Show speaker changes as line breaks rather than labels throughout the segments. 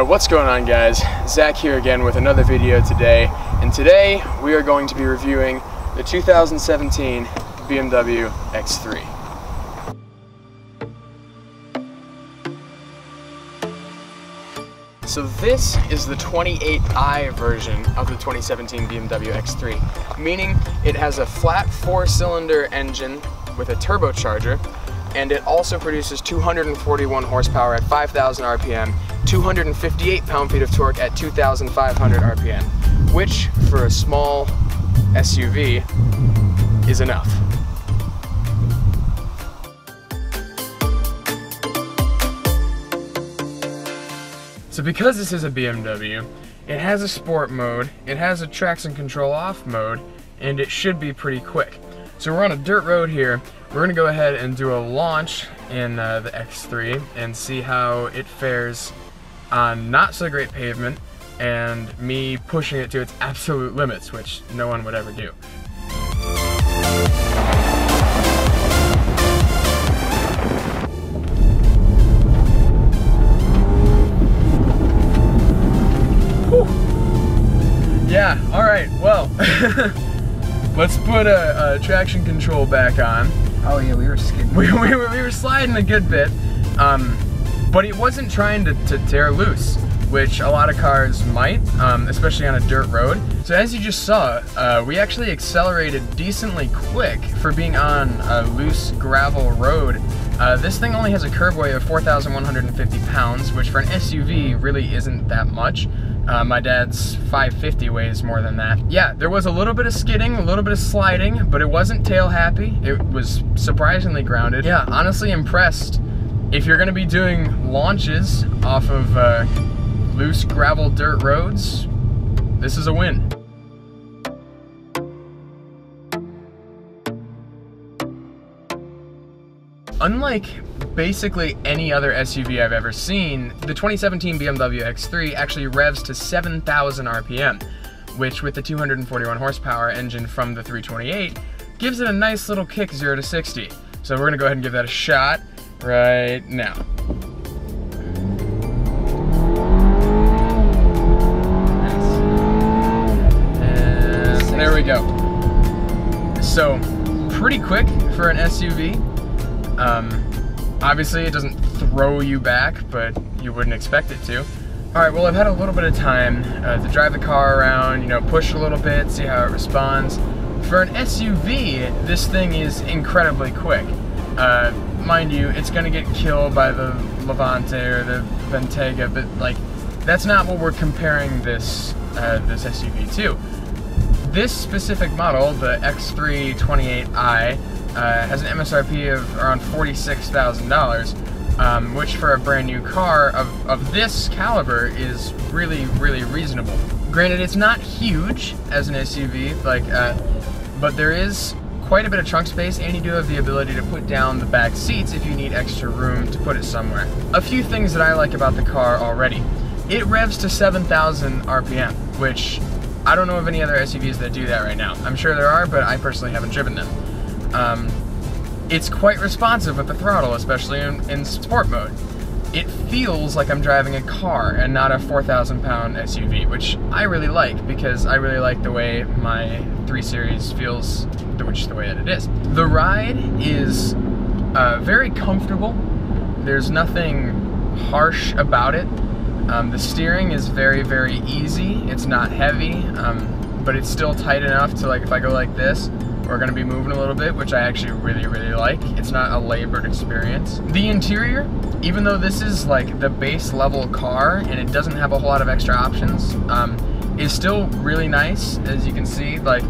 What's going on, guys? Zach here again with another video today, and today we are going to be reviewing the 2017 BMW X3. So this is the 28i version of the 2017 BMW X3, meaning it has a flat 4-cylinder engine with a turbocharger, and it also produces 241 horsepower at 5,000 RPM, 258 pound-feet of torque at 2,500 RPM, which for a small SUV is enough. So because this is a BMW, it has a sport mode, it has a traction control off mode, and it should be pretty quick. So we're on a dirt road here. We're gonna go ahead and do a launch in the X3 and see how it fares on not so great pavement and me pushing it to its absolute limits, which no one would ever do. Yeah, alright, well, let's put a traction control back on.
Oh yeah, we were skidding.
We were sliding a good bit, but it wasn't trying to tear loose, which a lot of cars might, especially on a dirt road. So as you just saw, we actually accelerated decently quick for being on a loose gravel road. This thing only has a curb weight of 4,150 pounds, which for an SUV really isn't that much. My dad's 550 weighs more than that. Yeah, there was a little bit of skidding, a little bit of sliding, but it wasn't tail happy. It was surprisingly grounded. Yeah, honestly impressed. If you're gonna be doing launches off of loose gravel dirt roads, this is a win. Unlike basically any other SUV I've ever seen, the 2017 BMW X3 actually revs to 7,000 RPM, which with the 241 horsepower engine from the 328 gives it a nice little kick 0 to 60. So we're gonna go ahead and give that a shot right now. And there we go. So pretty quick for an SUV. Obviously it doesn't throw you back, but you wouldn't expect it to. Alright, well I've had a little bit of time to drive the car around, you know, push a little bit, see how it responds. For an SUV, this thing is incredibly quick. Mind you, it's gonna get killed by the Levante or the Bentayga, but like, that's not what we're comparing this SUV to. This specific model, the X3 28i, has an MSRP of around $46,000, which for a brand new car of this caliber is really, really reasonable. Granted, it's not huge as an SUV, like, but there is quite a bit of trunk space, and you do have the ability to put down the back seats if you need extra room to put it somewhere. A few things that I like about the car already. It revs to 7,000 RPM, which I don't know of any other SUVs that do that right now. I'm sure there are, but I personally haven't driven them. It's quite responsive with the throttle, especially in sport mode. It feels like I'm driving a car and not a 4,000 pound SUV, which I really like because I really like the way my 3 Series feels, which is the way that it is. The ride is very comfortable. There's nothing harsh about it. The steering is very, very easy. It's not heavy, but it's still tight enough to, like, if I go like this, we're gonna be moving a little bit, which I actually really, really like. It's not a labored experience. The interior, even though this is like the base level car and it doesn't have a whole lot of extra options, is still really nice. As you can see, like,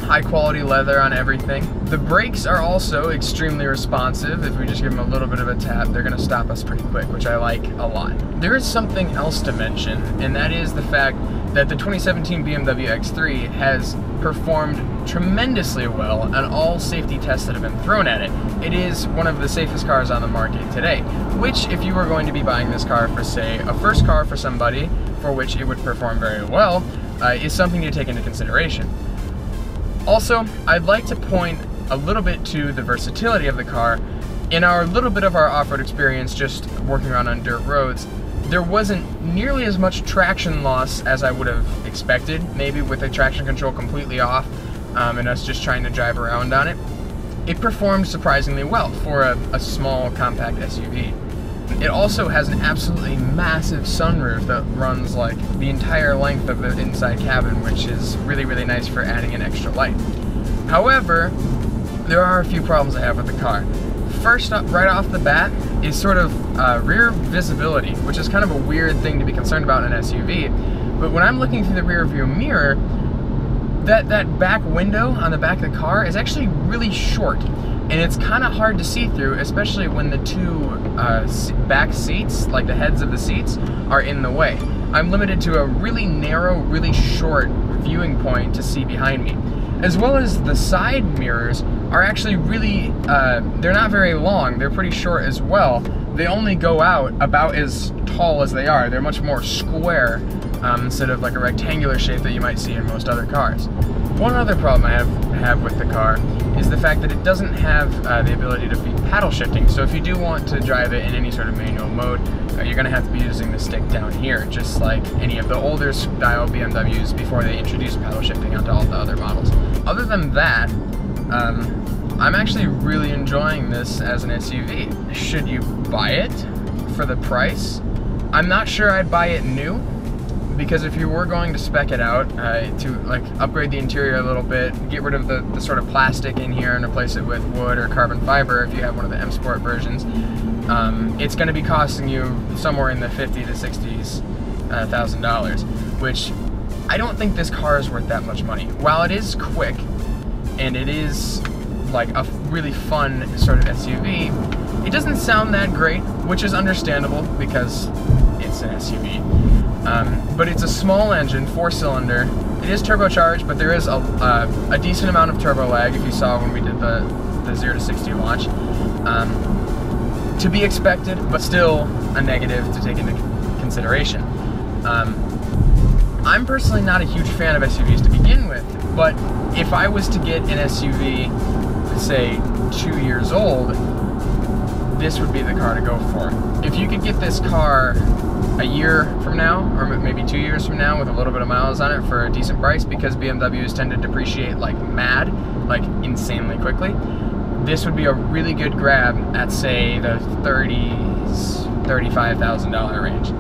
high quality leather on everything. The brakes are also extremely responsive. If we just give them a little bit of a tap, they're gonna stop us pretty quick, which I like a lot. There is something else to mention, and that is the fact that the 2017 BMW X3 has performed tremendously well on all safety tests that have been thrown at it. It is one of the safest cars on the market today, which if you were going to be buying this car for, say, a first car for somebody for which it would perform very well, is something to take into consideration. Also, I'd like to point a little bit to the versatility of the car. In our little bit of our off-road experience just working around on dirt roads, there wasn't nearly as much traction loss as I would have expected, maybe with the traction control completely off and us just trying to drive around on it. It performed surprisingly well for a small compact SUV. It also has an absolutely massive sunroof that runs like the entire length of the inside cabin, which is really, really nice for adding an extra light. However, there are a few problems I have with the car. First up, right off the bat, is sort of rear visibility, which is kind of a weird thing to be concerned about in an SUV. But when I'm looking through the rear view mirror, that back window on the back of the car is actually really short. And it's kind of hard to see through, especially when the two back seats, like the heads of the seats, are in the way. I'm limited to a really narrow, really short viewing point to see behind me. As well as the side mirrors are actually really, they're not very long, they're pretty short as well. They only go out about as tall as they are. They're much more square instead of like a rectangular shape that you might see in most other cars. One other problem I have with the car is the fact that it doesn't have the ability to be paddle shifting. So if you do want to drive it in any sort of manual mode, you're going to have to be using the stick down here, just like any of the older style BMWs before they introduced paddle shifting onto all the other models. Other than that, I'm actually really enjoying this as an SUV. Should you buy it for the price? I'm not sure I'd buy it new, because if you were going to spec it out to like upgrade the interior a little bit, get rid of the sort of plastic in here and replace it with wood or carbon fiber if you have one of the M Sport versions, it's going to be costing you somewhere in the $50,000 to $60,000, which I don't think this car is worth that much money. While it is quick and it is like a really fun sort of SUV, it doesn't sound that great, which is understandable because it's an SUV. But it's a small engine, 4-cylinder. It is turbocharged, but there is a decent amount of turbo lag, if you saw when we did the 0 to 60 launch. To be expected, but still a negative to take into consideration. I'm personally not a huge fan of SUVs to begin with, but if I was to get an SUV, say 2 years old, this would be the car to go for. If you could get this car a year from now, or maybe 2 years from now, with a little bit of miles on it for a decent price, because BMWs tend to depreciate like mad, like insanely quickly, this would be a really good grab at, say, the $35,000 range.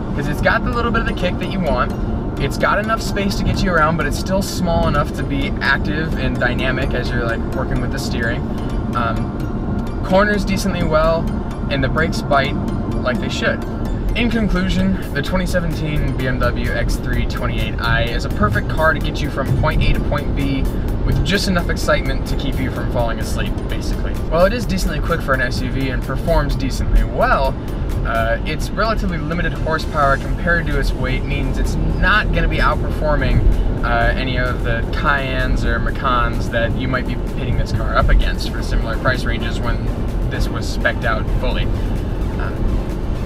Because it's got the little bit of the kick that you want. It's got enough space to get you around, but it's still small enough to be active and dynamic as you're like working with the steering. Corners decently well, and the brakes bite like they should. In conclusion, the 2017 BMW X3 28i is a perfect car to get you from point A to point B with just enough excitement to keep you from falling asleep, basically. While it is decently quick for an SUV and performs decently well, its relatively limited horsepower compared to its weight means it's not going to be outperforming any of the Cayennes or Macans that you might be pitting this car up against for similar price ranges when this was spec'd out fully.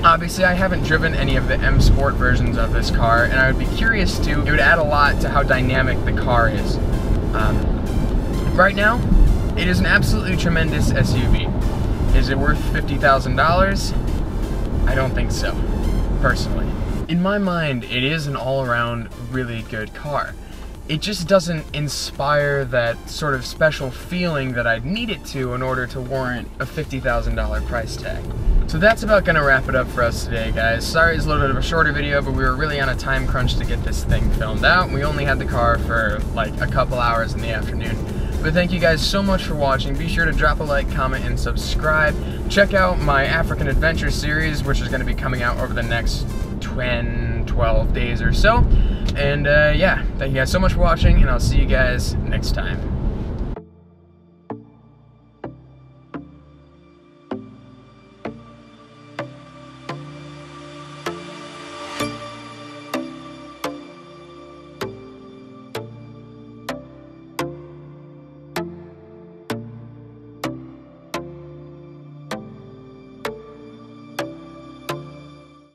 Obviously, I haven't driven any of the M Sport versions of this car, and I would be curious to. It would add a lot to how dynamic the car is. Right now, it is an absolutely tremendous SUV. Is it worth $50,000? I don't think so, personally. In my mind, it is an all-around really good car. It just doesn't inspire that sort of special feeling that I'd need it to in order to warrant a $50,000 price tag. So that's about gonna wrap it up for us today, guys. Sorry it's a little bit of a shorter video, but we were really on a time crunch to get this thing filmed out. We only had the car for like a couple hours in the afternoon. But thank you guys so much for watching. Be sure to drop a like, comment, and subscribe. Check out my African Adventure series, which is gonna be coming out over the next 12 days or so. And yeah, thank you guys so much for watching, and I'll see you guys next time.